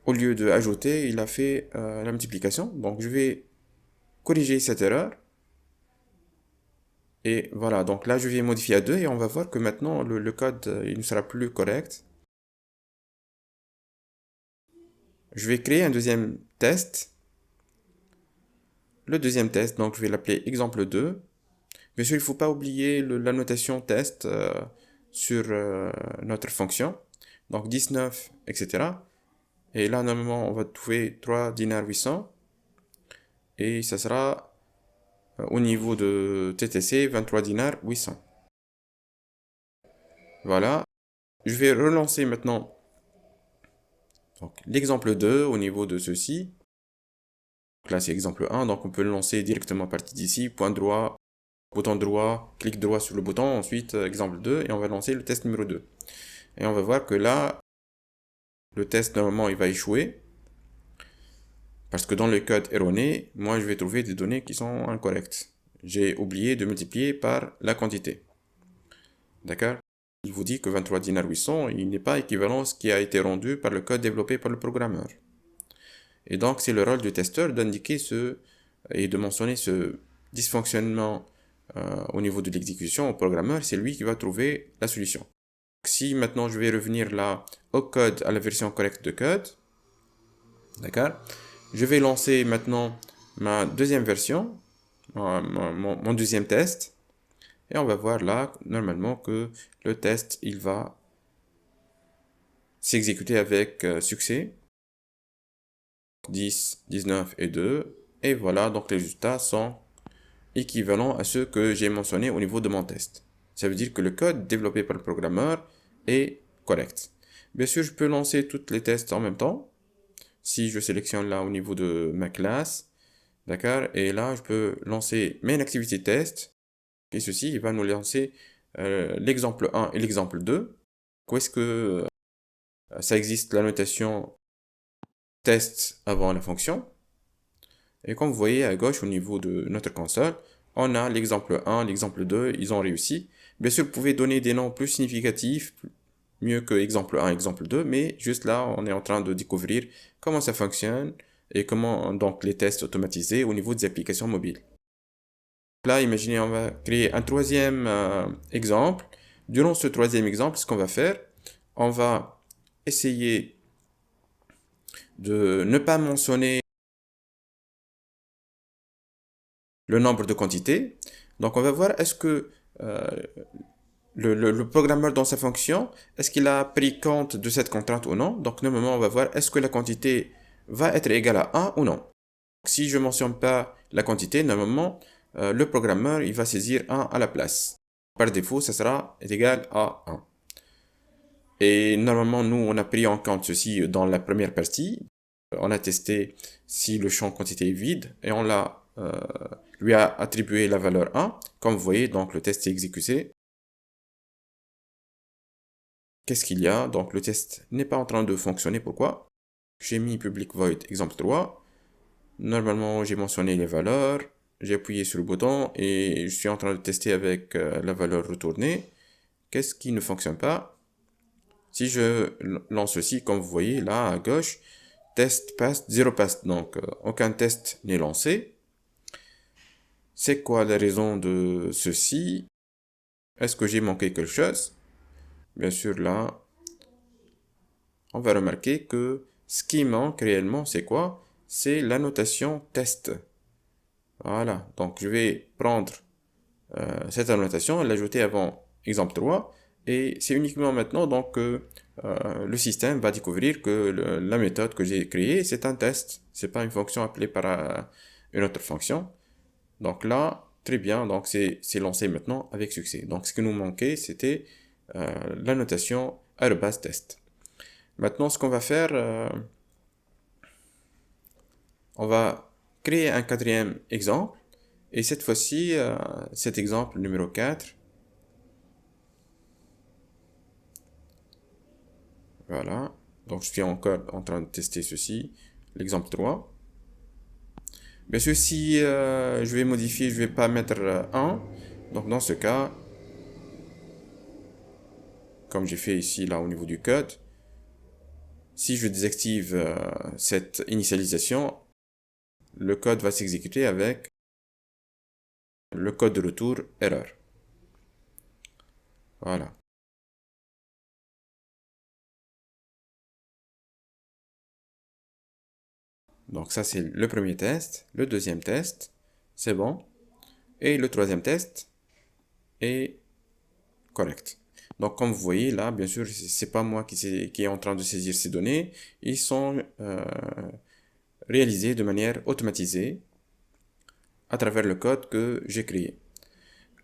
au lieu de ajouter, il a fait la multiplication. Donc je vais corriger cette erreur. Et voilà, donc là je vais modifier à 2 et on va voir que maintenant le code il ne sera plus correct. Je vais créer un deuxième test. Le deuxième test, donc je vais l'appeler exemple 2. Bien sûr, il ne faut pas oublier la notation test sur notre fonction. Donc 19, etc. Et là, normalement, on va trouver 3 dinars 800. Et ça sera au niveau de TTC 23 dinars 800. Voilà. Je vais relancer maintenant l'exemple 2 au niveau de ceci. Donc là, c'est exemple 1. Donc on peut le lancer directement à partir d'ici. Point droit, bouton droit, clic droit sur le bouton. Ensuite, exemple 2. Et on va lancer le test numéro 2. Et on va voir que là, le test, normalement, il va échouer. Parce que dans le code erroné, moi, je vais trouver des données qui sont incorrectes. J'ai oublié de multiplier par la quantité. D'accord? Il vous dit que 23 dinars 800, il n'est pas équivalent à ce qui a été rendu par le code développé par le programmeur. Et donc, c'est le rôle du testeur d'indiquer et de mentionner ce dysfonctionnement au niveau de l'exécution au programmeur. C'est lui qui va trouver la solution. Si maintenant je vais revenir là au code, à la version correcte de code, d'accord? Je vais lancer maintenant ma deuxième version, mon deuxième test. Et on va voir là, normalement, que le test, il va s'exécuter avec succès. 10, 19 et 2. Et voilà, donc les résultats sont équivalents à ceux que j'ai mentionnés au niveau de mon test. Ça veut dire que le code développé par le programmeur est correct. Bien sûr, je peux lancer tous les tests en même temps. Si je sélectionne là au niveau de ma classe, d'accord, et là, je peux lancer main activity test. Et ceci, il va nous lancer l'exemple 1 et l'exemple 2. Où est-ce que ça existe la notation test avant la fonction. Et comme vous voyez à gauche au niveau de notre console, on a l'exemple 1, l'exemple 2, ils ont réussi. Bien sûr, vous pouvez donner des noms plus significatifs, mieux que exemple 1, exemple 2, mais juste là, on est en train de découvrir comment ça fonctionne et comment donc les tests automatisés au niveau des applications mobiles. Là, imaginez, on va créer un troisième exemple. Durant ce troisième exemple, ce qu'on va faire, on va essayer de ne pas mentionner le nombre de quantités. Donc, on va voir est-ce que le programmeur dans sa fonction, est-ce qu'il a pris compte de cette contrainte ou non. Donc, normalement, on va voir est-ce que la quantité va être égale à 1 ou non. Si je ne mentionne pas la quantité, normalement, le programmeur il va saisir 1 à la place. par défaut, ça sera égal à 1. Et normalement, nous, on a pris en compte ceci dans la première partie. On a testé si le champ quantité est vide et on lui a attribué la valeur 1. Comme vous voyez, donc le test est exécuté. Qu'est-ce qu'il y a? Donc le test n'est pas en train de fonctionner. Pourquoi? J'ai mis public void exemple 3. Normalement, j'ai mentionné les valeurs. J'ai appuyé sur le bouton et je suis en train de tester avec la valeur retournée. Qu'est-ce qui ne fonctionne pas? Si je lance ceci, comme vous voyez là à gauche, test passed, 0 passed. Donc aucun test n'est lancé. C'est quoi la raison de ceci? Est-ce que j'ai manqué quelque chose? Bien sûr, là, on va remarquer que ce qui manque réellement, c'est quoi? C'est la notation test. Voilà, donc je vais prendre cette annotation et l'ajouter avant exemple 3. Et c'est uniquement maintenant donc que le système va découvrir que la méthode que j'ai créée, c'est un test. C'est pas une fonction appelée par une autre fonction. Donc là, très bien, donc c'est lancé maintenant avec succès. Donc ce qui nous manquait, c'était la notation @test. Maintenant, ce qu'on va faire, on va créer un quatrième exemple. Et cette fois-ci, cet exemple numéro 4, voilà. Donc je suis encore en train de tester ceci, l'exemple 3. Bien sûr, si je vais modifier, je vais pas mettre 1. Donc dans ce cas, comme j'ai fait ici, là, au niveau du code, si je désactive cette initialisation, le code va s'exécuter avec le code de retour erreur. Voilà. Donc ça, c'est le premier test. Le deuxième test, c'est bon. Et le troisième test est correct. Donc comme vous voyez là, bien sûr, c'est pas moi qui est en train de saisir ces données. Ils sont réalisés de manière automatisée à travers le code que j'ai créé.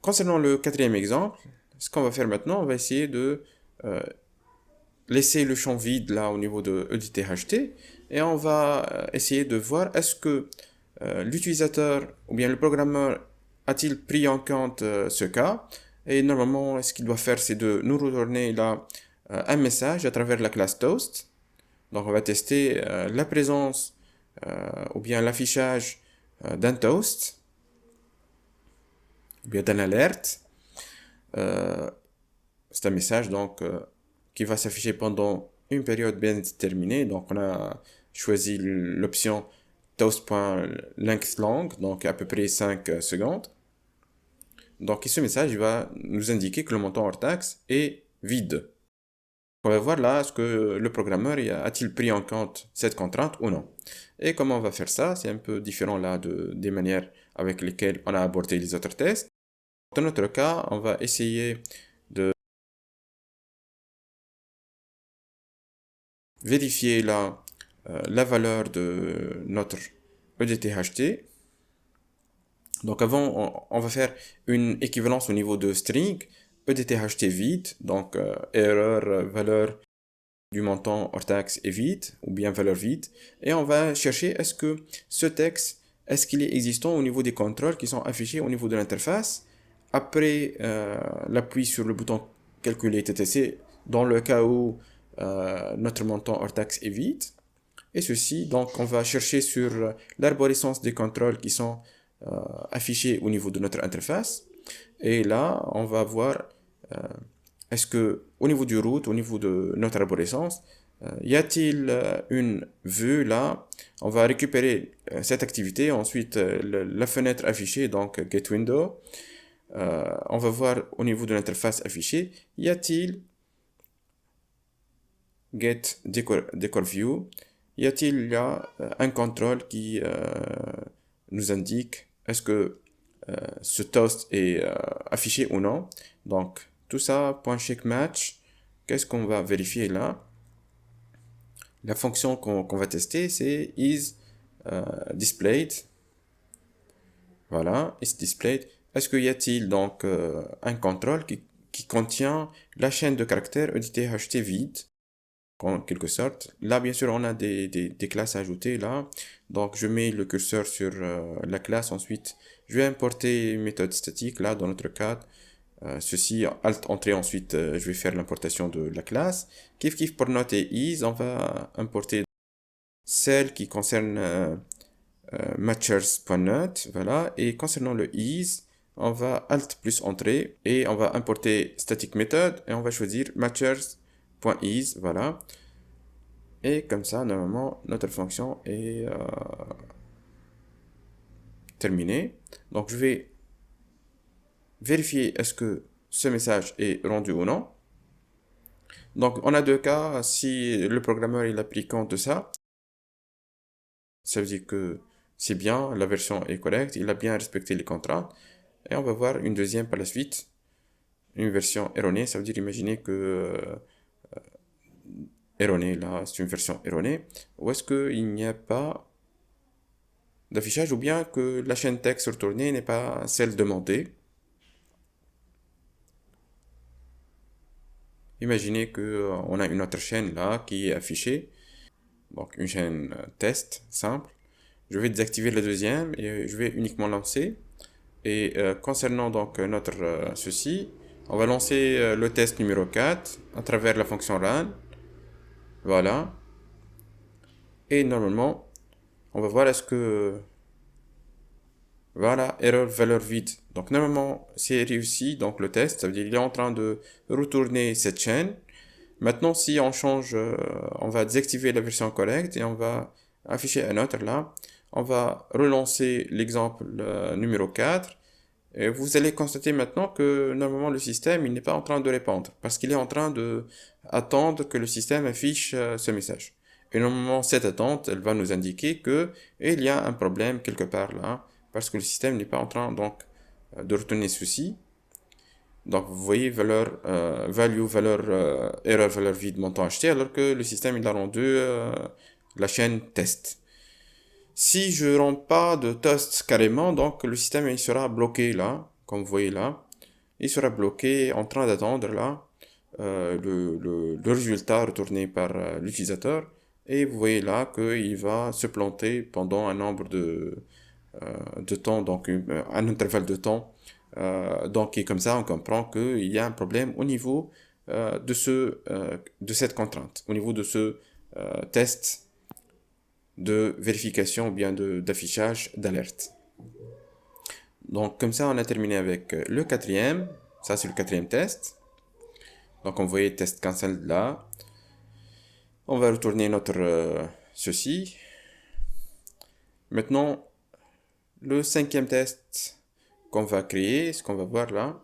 Concernant le quatrième exemple, ce qu'on va faire maintenant, on va essayer de laisser le champ vide là au niveau de EDTHT et on va essayer de voir est-ce que l'utilisateur ou bien le programmeur a-t-il pris en compte ce cas et normalement ce qu'il doit faire c'est de nous retourner là un message à travers la classe toast. Donc on va tester la présence ou bien l'affichage d'un toast ou bien d'un alerte. C'est un message donc qui va s'afficher pendant une période bien déterminée. Donc on a choisi l'option toast.lengthLong, donc à peu près 5 secondes. Donc ce message va nous indiquer que le montant hors taxe est vide. On va voir là, est-ce que le programmeur a-t-il pris en compte cette contrainte ou non. Et comment on va faire ça? C'est un peu différent là des manières avec lesquelles on a abordé les autres tests. Dans notre cas, on va essayer de vérifier la valeur de notre EDTHT. Donc avant, on va faire une équivalence au niveau de string, EDTHT vide, donc erreur, valeur du montant hors taxe est vide, ou bien valeur vide, et on va chercher est-ce que ce texte, est-ce qu'il est existant au niveau des contrôles qui sont affichés au niveau de l'interface, après l'appui sur le bouton calculer TTC, dans le cas où notre montant hors taxe est vide, et ceci, donc on va chercher sur l'arborescence des contrôles qui sont affichés au niveau de notre interface, et là on va voir est-ce que au niveau du root, au niveau de notre arborescence, y a-t-il une vue là? On va récupérer cette activité, ensuite la fenêtre affichée, donc getWindow. On va voir au niveau de l'interface affichée, y a-t-il getDecorView? Y a-t-il là un contrôle qui nous indique est-ce que ce toast est affiché ou non? Donc tout ça, .checkMatch, qu'est-ce qu'on va vérifier là? La fonction qu'on va tester, c'est isDisplayed. Voilà, isDisplayed. est-ce qu'il y a-t-il donc un contrôle qui contient la chaîne de caractères EDTHT vide, en quelque sorte. Là, bien sûr, on a des classes à ajouter là. Donc, je mets le curseur sur la classe. Ensuite, je vais importer une méthode statique là, dans notre cas. Ceci, Alt Entrée, ensuite, je vais faire l'importation de la classe. Kiff pour note et is, on va importer celle qui concerne matchers.note, voilà. Et concernant le is, on va Alt plus Entrée et on va importer static method et on va choisir matchers.is, voilà. Et comme ça, normalement, notre fonction est terminée. Donc, je vais vérifier est-ce que ce message est rendu ou non. Donc, on a deux cas. Si le programmeur il a pris compte de ça, ça veut dire que c'est bien, la version est correcte, il a bien respecté les contraintes. Et on va voir une deuxième par la suite, une version erronée. Ça veut dire, imaginez que erronée, là, c'est une version erronée. Ou est-ce qu'il n'y a pas d'affichage ou bien que la chaîne texte retournée n'est pas celle demandée. Imaginez que on a une autre chaîne là qui est affichée, donc une chaîne test simple. Je vais désactiver la deuxième et je vais uniquement lancer. Et concernant donc notre ceci, on va lancer le test numéro 4 à travers la fonction run. Voilà. Et normalement, on va voir est-ce que voilà, erreur valeur vide. Donc normalement, c'est réussi, donc le test, ça veut dire qu'il est en train de retourner cette chaîne. Maintenant, si on change, on va désactiver la version correcte et on va afficher un autre là. On va relancer l'exemple numéro 4. Et vous allez constater maintenant que normalement le système il n'est pas en train de répondre parce qu'il est en train de attendre que le système affiche ce message. Et normalement cette attente elle va nous indiquer que il y a un problème quelque part là parce que le système n'est pas en train donc de retenir ceci. Donc vous voyez valeur value valeur erreur valeur vide montant acheté alors que le système il a rendu la chaîne test. Si je ne rends pas de test carrément, donc le système il sera bloqué là, comme vous voyez là. Il sera bloqué en train d'attendre là le résultat retourné par l'utilisateur. Et vous voyez là qu'il va se planter pendant un nombre de temps, donc un intervalle de temps. Donc et comme ça on comprend qu'il y a un problème au niveau de cette contrainte, au niveau de ce test de vérification ou bien d'affichage d'alerte. Donc comme ça on a terminé avec le quatrième, ça c'est le quatrième test. Donc on voyait test cancel là. On va retourner notre ceci. Maintenant le cinquième test qu'on va créer, ce qu'on va voir là.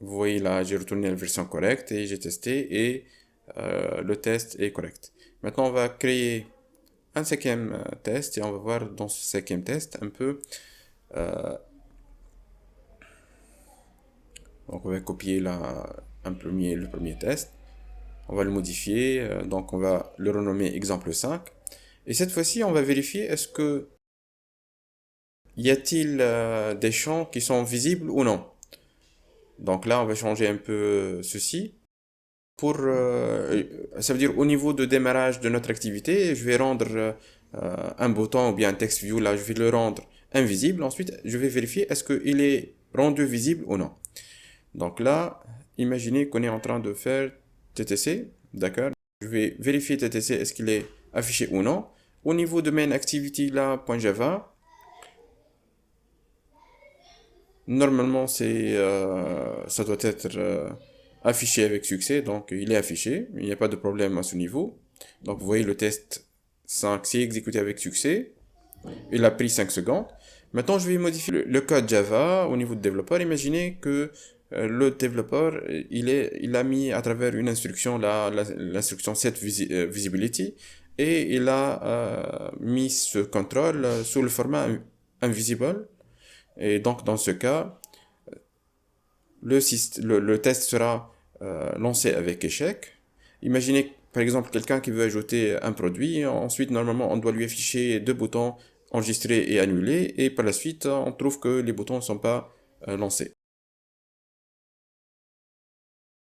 Vous voyez là j'ai retourné la version correcte et j'ai testé et le test est correct. Maintenant on va créer un cinquième test et on va voir dans ce cinquième test un peu donc on va copier le premier test, on va le modifier, donc on va le renommer exemple 5 et cette fois-ci on va vérifier est-ce que y a-t-il des champs qui sont visibles ou non. Donc là on va changer un peu ceci pour ça veut dire au niveau de démarrage de notre activité je vais rendre un bouton ou bien un text view là je vais le rendre invisible, ensuite je vais vérifier est-ce qu'il est rendu visible ou non. Donc là imaginez qu'on est en train de faire TTC, d'accord, je vais vérifier TTC est-ce qu'il est affiché ou non. Au niveau de main activity là .java normalement ça doit être affiché avec succès, donc il est affiché, il n'y a pas de problème à ce niveau. Donc vous voyez le test 5 s'est exécuté avec succès, il a pris 5 secondes. Maintenant je vais modifier le code Java au niveau du développeur. Imaginez que le développeur il a mis à travers une instruction l'instruction setVisibility et il a mis ce contrôle sous le format invisible. Et donc dans ce cas le test sera lancé avec échec. Imaginez par exemple quelqu'un qui veut ajouter un produit, ensuite normalement on doit lui afficher deux boutons enregistrer et annuler, et par la suite, on trouve que les boutons ne sont pas lancés.